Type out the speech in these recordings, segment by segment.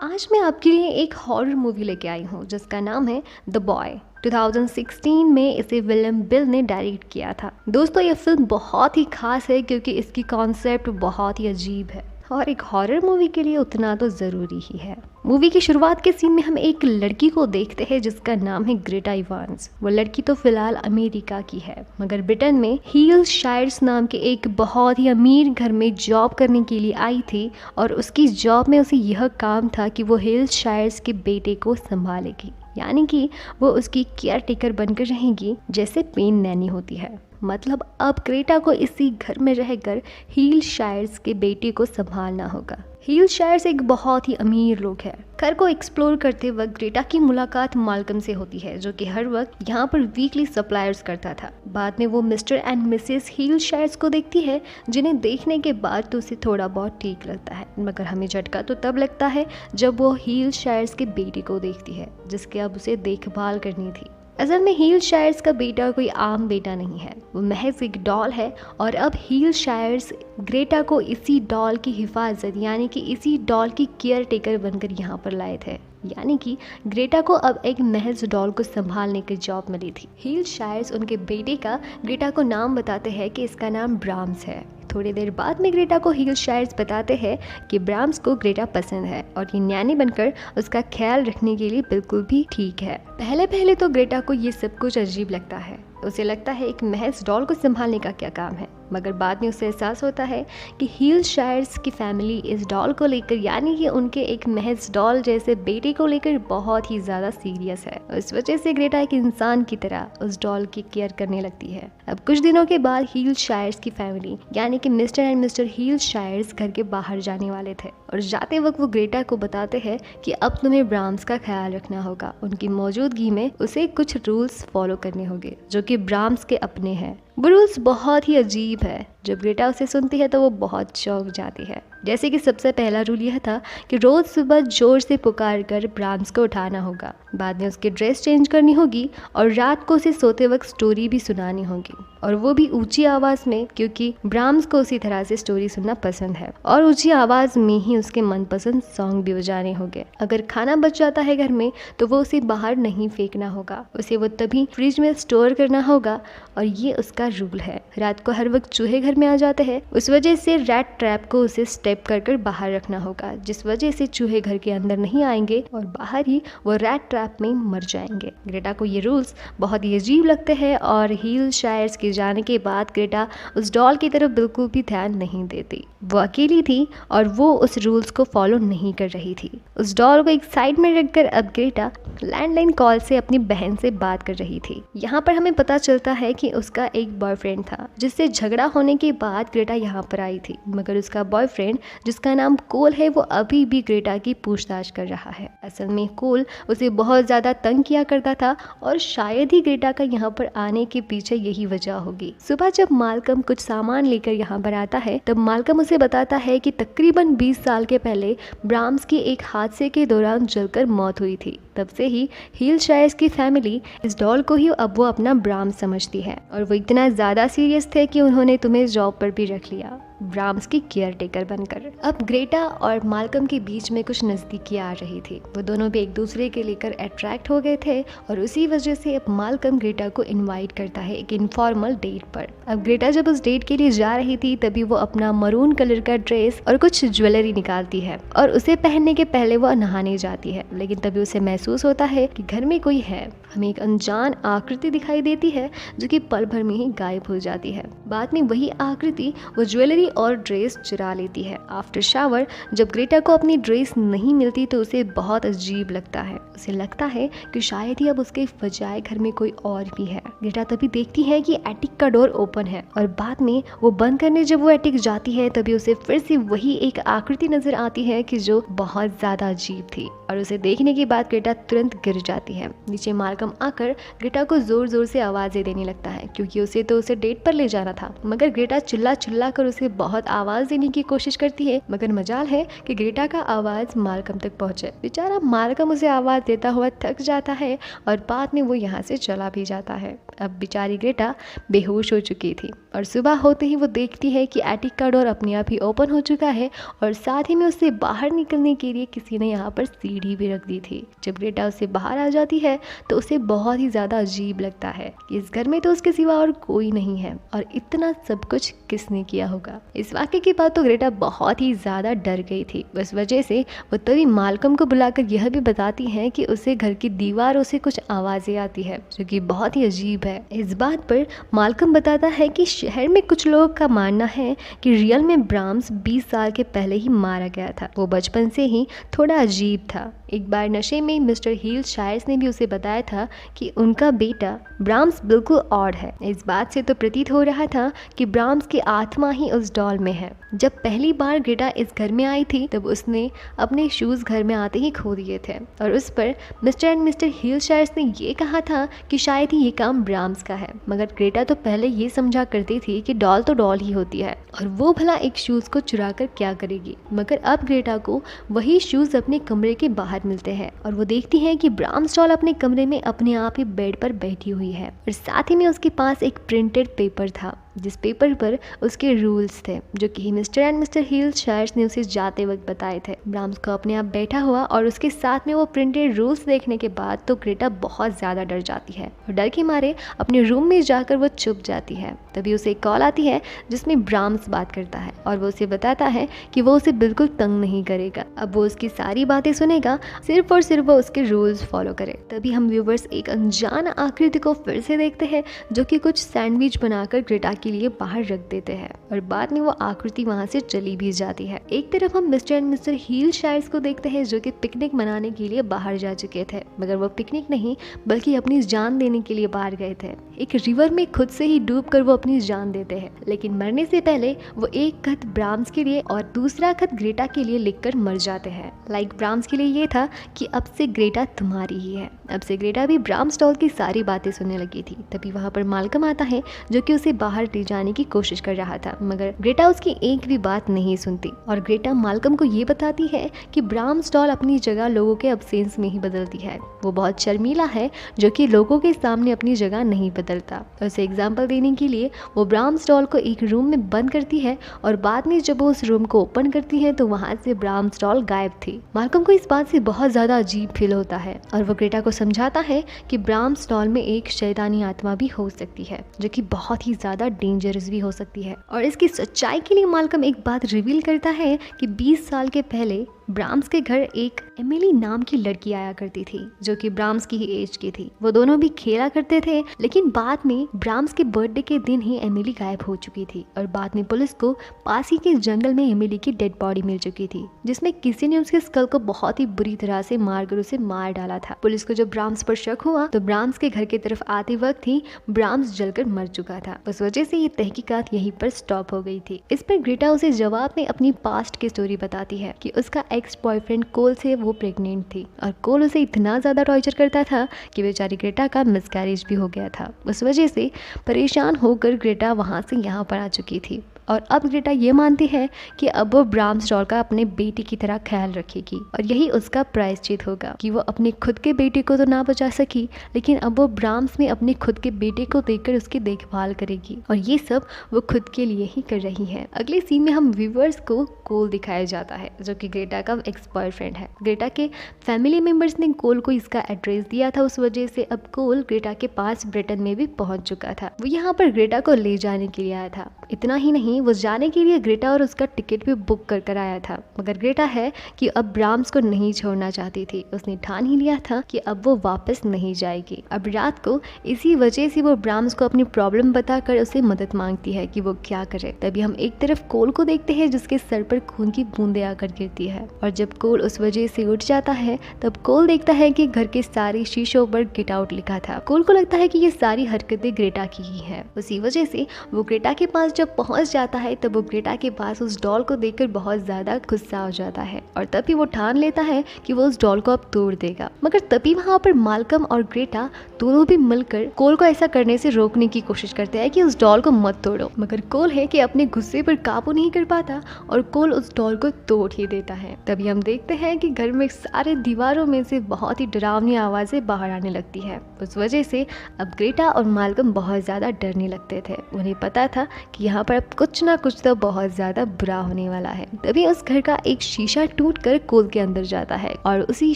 आज मैं आपके लिए एक हॉरर मूवी लेके आई हूँ जिसका नाम है द बॉय। 2016 में इसे विलियम बिल ने डायरेक्ट किया था। दोस्तों, ये फिल्म बहुत ही खास है क्योंकि इसकी कॉन्सेप्ट बहुत ही अजीब है और एक हॉरर मूवी के लिए उतना तो ज़रूरी ही है। मूवी की शुरुआत के सीन में हम एक लड़की को देखते हैं जिसका नाम है ग्रेटा इवांस। वो लड़की तो फिलहाल अमेरिका की है, मगर ब्रिटेन में हील शायर्स नाम के एक बहुत ही अमीर घर में जॉब करने के लिए आई थी और उसकी जॉब में उसे यह काम था कि वो हील शायर्स के बेटे को संभालेगी, यानी कि वो उसकी केयर टेकर बनकर रहेगी जैसे पेन नैनी होती है। मतलब अब ग्रेटा को इसी घर में रहकर हील शायर्स के बेटे को संभालना होगा। हील शायर्स एक बहुत ही अमीर लोग हैं। घर को एक्सप्लोर करते वक्त ग्रेटा की मुलाकात माल्कम से होती है, जो कि हर वक्त यहाँ पर वीकली सप्लायर्स करता था। बाद में वो मिस्टर एंड मिसेस हील शायर्स को देखती है, जिन्हें देखने के बाद तो उसे थोड़ा बहुत ठीक लगता है, मगर हमें झटका तो तब लगता है जब वो हील शायर्स के बेटे को देखती है जिसके अब उसे देखभाल करनी थी। असल में हील शायर्स का बेटा कोई आम बेटा नहीं है, वो महज एक डॉल है और अब हील शायर्स ग्रेटा को इसी डॉल की हिफाजत यानी कि इसी डॉल की केयर टेकर बनकर यहाँ पर लाए थे। यानी कि ग्रेटा को अब एक महज डॉल को संभालने की जॉब मिली थी। हील शायर्स उनके बेटे का ग्रेटा को नाम बताते हैं कि इसका नाम ब्राम्स है। थोड़ी देर बाद में ग्रेटा को हील शायर्स बताते हैं कि ब्राम्स को ग्रेटा पसंद है और ये न्यानी बनकर उसका ख्याल रखने के लिए बिल्कुल भी ठीक है। पहले पहले तो ग्रेटा को ये सब कुछ अजीब लगता है। उसे लगता है एक महज डॉल को संभालने का क्या काम है, मगर बाद में उसे एहसास होता है कि हील शायर्स की फैमिली इस डॉल को लेकर यानी कि उनके एक महज डॉल जैसे बेटे को लेकर बहुत ही ज़्यादा सीरियस है। इस वजह से ग्रेटा एक इंसान की तरह उस डॉल की केयर करने लगती है। अब कुछ दिनों के बाद हील शायर्स की फैमिली यानी कि मिस्टर एंड मिस्टर हील शायर्स घर के बाहर जाने वाले थे और जाते वक्त वो ग्रेटा को बताते हैं कि अब तुम्हें ब्राम्स का ख्याल रखना होगा। उनकी मौजूदगी में उसे कुछ रूल्स फॉलो करने होंगे जो कि ब्राम्स के अपने हैं। वो रूल्स बहुत ही अजीब है। जब ग्रेटा उसे सुनती है तो वो बहुत चौंक जाती है। जैसे कि सबसे पहला रूल यह था कि रोज सुबह जोर से पुकार कर ब्राम्स को उठाना होगा। बाद में उसकी ड्रेस चेंज करनी होगी और रात को उसे सोते वक्त स्टोरी भी सुनानी होगी, और वो भी ऊंची आवाज़ में, क्योंकि ब्राम्स को उसी तरह से स्टोरी सुनना पसंद है और ऊंची आवाज़ में ही उसके मनपसंद सॉन्ग भी बजाने होंगे। अगर खाना बच जाता है घर में तो वो उसे बाहर नहीं फेंकना होगा, उसे वो तभी फ्रिज में स्टोर करना होगा और ये उसका रूल है। रात को हर वक्त चूहे घर में आ जाते हैं, उस वजह से रैट ट्रैप को उसे स्टेप कर कर बाहर रखना होगा, जिस वजह से चूहे घर के अंदर नहीं आएंगे और बाहर ही वो रैट ट्रैप में मर जाएंगे। ग्रेटा को ये रूल्स बहुत ही अजीब लगते हैं और हील शायर्स के जाने के बाद ग्रेटा उस डॉल की तरफ बिल्कुल भी ध्यान नहीं देती। वो अकेली थी और वो उस रूल्स को फॉलो नहीं कर रही थी। उस डॉल को एक साइड में रखकर अब ग्रेटा लैंडलाइन कॉल से अपनी बहन से बात कर रही थी। यहाँ पर हमें पता चलता है कि उसका एक बॉयफ्रेंड था जिससे झगड़ा होने के बाद ग्रेटा यहाँ पर आई थी, मगर उसका बॉयफ्रेंड जिसका नाम कोल है वो अभी भी ग्रेटा की पूछताछ कर रहा है। असल में कोल उसे बहुत ज़्यादा तंग किया करता था और शायद ही ग्रेटा का यहाँ पर आने के पीछे यही वजह होगी। सुबह जब माल्कम कुछ सामान लेकर यहाँ पर आता है तब माल्कम उसे बताता है कि तकरीबन 20 साल के पहले ब्राम्स की एक हादसे के दौरान जलकर मौत हुई थी। तब से ही हील शायर्स की फैमिली इस डॉल को ही अब वो अपना ब्राम्स समझती है और वो इतना ज़्यादा सीरियस थे कि उन्होंने तुम्हें जॉब पर भी रख लिया, ब्राम्स की केयर टेकर बनकर। अब ग्रेटा और माल्कम के बीच में कुछ नज़दीकियाँ आ रही थी। वो दोनों भी एक दूसरे के लेकर अट्रैक्ट हो गए थे और उसी वजह से अब माल्कम ग्रेटा को इनवाइट करता है एक इनफॉर्मल डेट पर। अब ग्रेटा जब उस डेट के लिए जा रही थी तभी वो अपना मरून कलर का ड्रेस और कुछ ज्वेलरी निकालती है और उसे पहनने के पहले वो नहाने जाती है, लेकिन तभी उसे महसूस होता है कि घर में कोई है। हमें एक अनजान आकृति दिखाई देती है जो कि पल भर में ही गायब हो जाती है। बाद में वही आकृति वो ज्वेलरी और ड्रेस चुरा लेती है। आफ्टर शावर जब ग्रेटा को अपनी ड्रेस नहीं मिलती तो उसे बहुत अजीब लगता है। उसे लगता है कि शायद ही अब उसके बजाय घर में कोई और भी है। ग्रेटा तभी देखती है कि एटिक का डोर ओपन है और बाद में वो बंद करने जब वो एटिक जाती है तभी उसे फिर से वही एक आकृति नजर आती है कि जो बहुत ज्यादा अजीब थी और उसे देखने के बाद ग्रेटा तुरंत गिर जाती है। नीचे माल्कम आकर ग्रेटा को जोर जोर से आवाजें देने लगता है क्योंकि उसे डेट पर ले जाना था, मगर ग्रेटा चिल्ला चिल्ला कर उसे बहुत आवाज देने की कोशिश करती है, मगर मजाल है कि ग्रेटा का आवाज माल्कम तक पहुंचे। बेचारा माल्कम उसे आवाज देता हुआ थक जाता है और बाद में वो यहाँ से चला भी जाता है। अब बेचारी ग्रेटा बेहोश हो चुकी थी और सुबह होते ही वो देखती है कि एटिक का डोर अपने आप ही ओपन हो चुका है और साथ ही में उससे बाहर निकलने के लिए किसी ने यहाँ पर सीढ़ी भी रख दी थी। जब ग्रेटा उससे बाहर आ जाती है तो उसे बहुत ही ज़्यादा अजीब लगता है कि इस घर में तो उसके सिवा और कोई नहीं है और इतना सब कुछ किसने किया होगा। इस वाक्य के बाद तो ग्रेटा बहुत ही ज़्यादा डर गई थी। इस वजह से वो तभी माल्कम को बुलाकर यह भी बताती है कि उसे घर की दीवारों से कुछ आवाज़ें आती है जो कि बहुत ही अजीब है। इस बात पर माल्कम बताता है कि शहर में कुछ लोगों का मानना है कि रियल में ब्राम्स 20 साल के पहले ही मारा गया था। वो बचपन से ही थोड़ा अजीब था। एक बार नशे में मिस्टर हीलशायर्स ने भी उसे बताया था कि उनका बेटा ब्राम्स बिल्कुल ऑड है। इस बात से तो प्रतीत हो रहा था कि ब्राम्स की आत्मा ही उस डॉल में है। जब पहली बार ग्रेटा इस घर में आई थी तब उसने अपने शूज़ घर में आते ही खो दिए थे और उस पर मिस्टर एंड मिस्टर हीलशायर्स ने ये कहा था कि शायद ही ये काम ब्राम्स का है। मगर ग्रेटा तो पहले ये समझा करती थी कि डॉल तो डॉल ही होती है और वो भला एक शूज़ को चुरा कर क्या करेगी। मगर अब ग्रेटा को वही शूज़ अपने कमरे के बाहर मिलते हैं और वो देखती है कि ब्राम्स डॉल अपने कमरे में अपने आप ही बेड पर बैठी हुई है और साथ ही में उसके पास एक प्रिंटेड पेपर था जिस पेपर पर उसके रूल्स थे जो कि मिस्टर एंड मिस्टर हीलशायर्स ने उसे जाते वक्त बताए थे। ब्राम्स को अपने आप बैठा हुआ और उसके साथ में वो प्रिंटेड रूल्स देखने के बाद तो ग्रेटा बहुत ज़्यादा डर जाती है और डर के मारे अपने रूम में जाकर वो चुप जाती है। तभी उसे एक कॉल आती है जिसमें ब्राम्स बात करता है और वो उसे बताता है कि वो उसे बिल्कुल तंग नहीं करेगा। अब वो उसकी सारी बातें सुनेगा, सिर्फ और सिर्फ वो उसके रूल्स फॉलो करे। तभी हम व्यूवर्स एक अनजान आकृति को फिर से देखते हैं जो कि कुछ सैंडविच बनाकर ग्रेटा के लिए बाहर रख देते हैं और बाद में वो आकृति वहां से चली भी जाती है। एक तरफ हम मिस्टर एंड मिस्टर हीलशायर्स को देखते हैं जो कि पिकनिक मनाने के लिए बाहर जा चुके थे, मगर वो पिकनिक नहीं बल्कि अपनी जान देने के लिए बाहर गए थे। एक रिवर में खुद से ही डूबकर वो अपनी जान देते हैं, लेकिन मरने से पहले वो एक खत ब्राम्स के लिए और दूसरा खत ग्रेटा के लिए लिखकर मर जाते हैं। लाइक ब्राम्स के लिए ये था कि अब से ग्रेटा तुम्हारी ही है। अब से ग्रेटा भी ब्राम्स डॉल की सारी बातें सुनने लगी थी। तभी वहां पर माल्कम आता है जो कि उसे बाहर ले जाने की कोशिश कर रहा था, मगर ग्रेटा उसकी एक भी बात नहीं सुनती और ग्रेटा माल्कम को ये बताती है कि ब्राम्स डॉल अपनी जगह लोगों के अब्सेंस में ही बदलती है। वो बहुत शर्मीला है जो कि लोगों के सामने अपनी जगह नहीं बदलता। उसे एग्जाम्पल देने के लिए वो ब्राम्स डॉल को एक रूम में बंद करती है और बाद में जब वो उस रूम को ओपन करती है तो वहां से ब्राम्स डॉल गायब थी। माल्कम को इस बात से बहुत ज्यादा अजीब फील होता है और वो ग्रेटा को समझाता है कि ब्राम्स डॉल में एक शैतानी आत्मा भी हो सकती है जो कि बहुत ही ज्यादा डेंजरस भी हो सकती है। और इसकी सच्चाई के लिए माल्कम एक बात रिवील करता है कि 20 साल के पहले ब्राम्स के घर एक एमिली नाम की लड़की आया करती थी जो कि ब्राम्स की ही एज की थी। वो दोनों भी खेला करते थे, लेकिन बाद में ब्राम्स के बर्थडे के दिन ही एमिली गायब हो चुकी थी और बाद में पुलिस को पास ही के जंगल में एमिली की डेड बॉडी मिल चुकी थी जिसमें किसी ने उसके स्कल को बहुत ही बुरी तरह से मारकर उसे मार डाला था। पुलिस को जब ब्राम्स पर शक हुआ तो ब्राम्स के घर की तरफ आते वक्त ही ब्राम्स जलकर मर चुका था। उस वजह से ये तहकीकात यहीं पर स्टॉप हो गई थी। इस पर ग्रेटा उसे जवाब में अपनी पास्ट की स्टोरी बताती है कि उसका एक्स बॉयफ्रेंड कोल से वो प्रेग्नेंट थी और कोल उसे इतना ज़्यादा टॉर्चर करता था कि बेचारी ग्रेटा का मिसकैरेज भी हो गया था। उस वजह से परेशान होकर ग्रेटा वहाँ से यहाँ पर आ चुकी थी और अब ग्रेटा ये मानती है कि अब वो ब्राम्स डॉल का अपने बेटे की तरह ख्याल रखेगी और यही उसका प्रायश्चित होगा कि वो अपने खुद के बेटे को तो ना बचा सकी, लेकिन अब वो ब्राम्स में अपने खुद के बेटे को देखकर उसकी देखभाल करेगी और ये सब वो खुद के लिए ही कर रही है। अगले सीन में हम व्यूवर्स को कोल दिखाया जाता है जो कि ग्रेटा का एक्स बॉयफ्रेंड है। ग्रेटा के फैमिली मेम्बर्स ने कोल को इसका एड्रेस दिया था, उस वजह से अब कोल ग्रेटा के पास ब्रिटेन में भी पहुंच चुका था। वो यहाँ पर ग्रेटा को ले जाने के लिए आया था। इतना ही नहीं, वो जाने के लिए ग्रेटा और उसका टिकट भी बुक कर आया था, मगर ग्रेटा है कि अब ब्राम्स को नहीं छोड़ना चाहती थी। उसने ठान ही लिया था कि अब वो वापस नहीं जाएगी। अब रात को इसी वजह से वो ब्राम्स को अपनी प्रॉब्लम बताकर उसे मदद मांगती है कि वो क्या करे। तभी हम एक तरफ कोल को देखते हैं जिसके सर पर खून की बूंदें आकर गिरती है और जब कोल उस वजह से उठ जाता है तब कोल देखता है कि घर के सारे शीशों पर गेट आउट लिखा था। कोल को लगता है कि ये सारी हरकतें ग्रेटा की ही है। उसी वजह से वो ग्रेटा के पास जब पहुंच जाता है तब वो ग्रेटा के पास उस डॉल को देखकर बहुत ज्यादा गुस्सा हो जाता है और तभी वो ठान लेता है कि वो उस डॉल को अब तोड़ देगा। मगर तभी वहाँ पर माल्कम और ग्रेटा दोनों भी मिलकर कोल को ऐसा करने से रोकने की कोशिश करते हैं कि उस डॉल को मत तोड़ो, मगर कोल है कि अपने गुस्से पर काबू नहीं कर पाता और कोल उस डॉल को तोड़ ही देता है। तभी हम देखते हैं कि घर में सारे दीवारों में से बहुत ही डरावनी आवाजें बाहर आने लगती है। उस वजह से अब ग्रेटा और माल्कम बहुत ज़्यादा डरने लगते थे। उन्हें पता था कि यहाँ पर अब कुछ ना कुछ तो बहुत ज़्यादा बुरा होने वाला है। तभी उस घर का एक शीशा टूटकर कोल के अंदर जाता है और उसी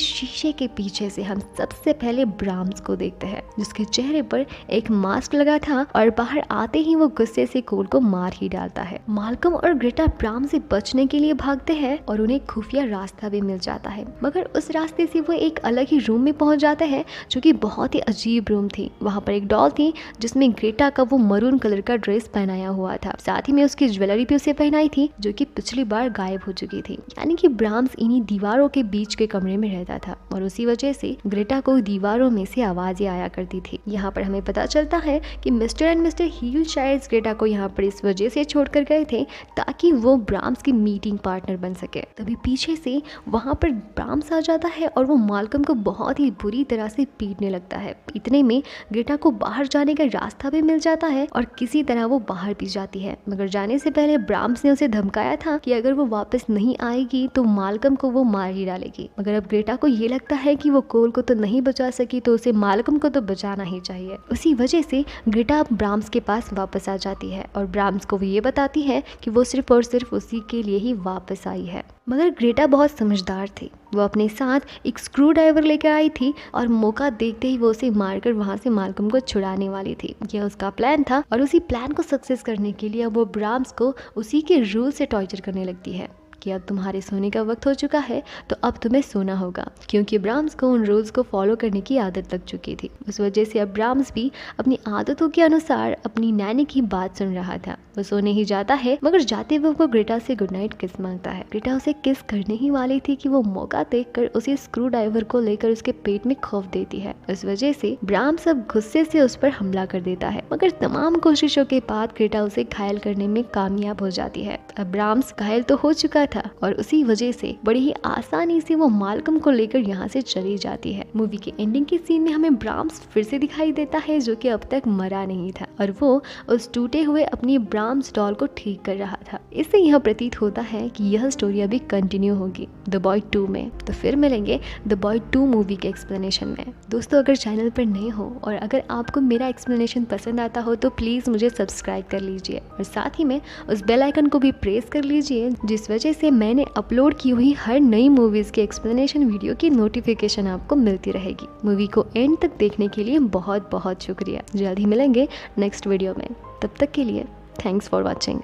शीशे के पीछे से हम सबसे पहले ब्राम्स को देखते हैं, जिसके चेहरे पर एक मास्क लगा था और बाहर आते ही वो गुस्से से कोल को मार ही डालता है। माल्कम और ग्रेटा ब्राम्स से बचने के लिए भागते हैं और उन्हें खुफिया रास्ता भी मिल जाता है, मगर उस रास्ते से वो एक अलग ही रूम में पहुंच जाते हैं जो कि बहुत ही अजीब रूम थी। वहाँ पर एक डॉल थी जिसमें ग्रेटा का वो मरून कलर का ड्रेस पहनाया हुआ था, साथ ही में उसकी ज्वेलरी भी उसे पहनाई थी जो कि पिछली बार गायब हो चुकी थी। यानी कि ब्राम्स इन्हीं दीवारों के बीच के कमरे में रहता था और उसी वजह से ग्रेटा को दीवारों में से आवाजें आया करती थी। यहाँ पर हमें पता चलता है कि मिस्टर एंड मिस्टर हील शायद ग्रेटा को यहाँ पर इस वजह से छोड़कर गए थे ताकि वो ब्राम्स की मीटिंग पार्टनर बन सके। तभी पीछे से वहाँ पर ब्राम्स आ जाता है और वो माल्कम को बहुत ही बुरी तरह से पीटने लगता है। इतने में ग्रेटा को बाहर जाने का रास्ता भी मिल जाता है और किसी तरह वो बाहर भी जाती है, मगर जाने से पहले ब्राम्स ने उसे धमकाया था कि अगर वो वापस नहीं आएगी तो माल्कम को वो मार ही डालेगी। मगर अब ग्रेटा को ये लगता है कि वो कोल को तो नहीं बचा सकी तो उसे माल्कम को तो बचाना ही चाहिए। उसी वजह से ग्रेटा ब्राम्स के पास वापस आ जाती है और ब्राम्स को वो ये बताती है कि वो सिर्फ और सिर्फ उसी के लिए ही वापस आई है। मगर ग्रेटा बहुत समझदार थी, वो अपने साथ एक स्क्रू ड्राइवर लेकर आई थी और मौका देखते ही वो उसे मारकर वहां से माल्कम को छुड़ाने वाली थी। यह उसका प्लान था और उसी प्लान को सक्सेस करने के लिए वो ब्राम्स को उसी के रूल से टॉर्चर करने लगती है कि अब तुम्हारे सोने का वक्त हो चुका है तो अब तुम्हें सोना होगा, क्योंकि ब्राम्स को उन रूल्स को फॉलो करने की आदत लग चुकी थी। उस वजह से अब ब्राम्स भी अपनी आदतों के अनुसार अपनी नैनी की बात सुन रहा था। वो सोने ही जाता है, मगर जाते हुए वो ग्रेटा से गुड नाइट किस मांगता है। ग्रेटा उसे किस करने ही वाली थी कि वो मौका देखकर उसे स्क्रू ड्राइवर को लेकर उसके पेट में खौफ देती है। उस वजह से ब्राम्स अब गुस्से से उस पर हमला कर देता है, मगर तमाम कोशिशों के बाद ग्रेटा उसे घायल करने में कामयाब हो जाती है। अब ब्राम्स घायल तो हो चुका था और उसी वजह से बड़ी ही आसानी से वो माल्कम को लेकर यहाँ से चली जाती है। मूवी के एंडिंग के सीन में हमें ब्राम्स फिर से दिखाई देता है जो कि अब तक मरा नहीं था और वो उस टूटे हुए अपनी ब्राम्स डॉल को ठीक कर रहा था। इससे यह प्रतीत होता है कि यह स्टोरी अभी कंटिन्यू होगी द बॉय 2 में। तो फिर मिलेंगे द बॉय 2 मूवी के एक्सप्लेनेशन में। दोस्तों, अगर चैनल पर नए हो और अगर आपको मेरा एक्सप्लेनेशन पसंद आता हो तो प्लीज़ मुझे सब्सक्राइब कर लीजिए और साथ ही में उस बेल आइकन को भी प्रेस कर लीजिए, जिस वजह से मैंने अपलोड की हुई हर नई मूवीज़ के एक्सप्लेनेशन वीडियो की नोटिफिकेशन आपको मिलती रहेगी। मूवी को एंड तक देखने के लिए बहुत बहुत शुक्रिया। जल्द ही मिलेंगे नेक्स्ट वीडियो में, तब तक के लिए थैंक्स फॉर वॉचिंग।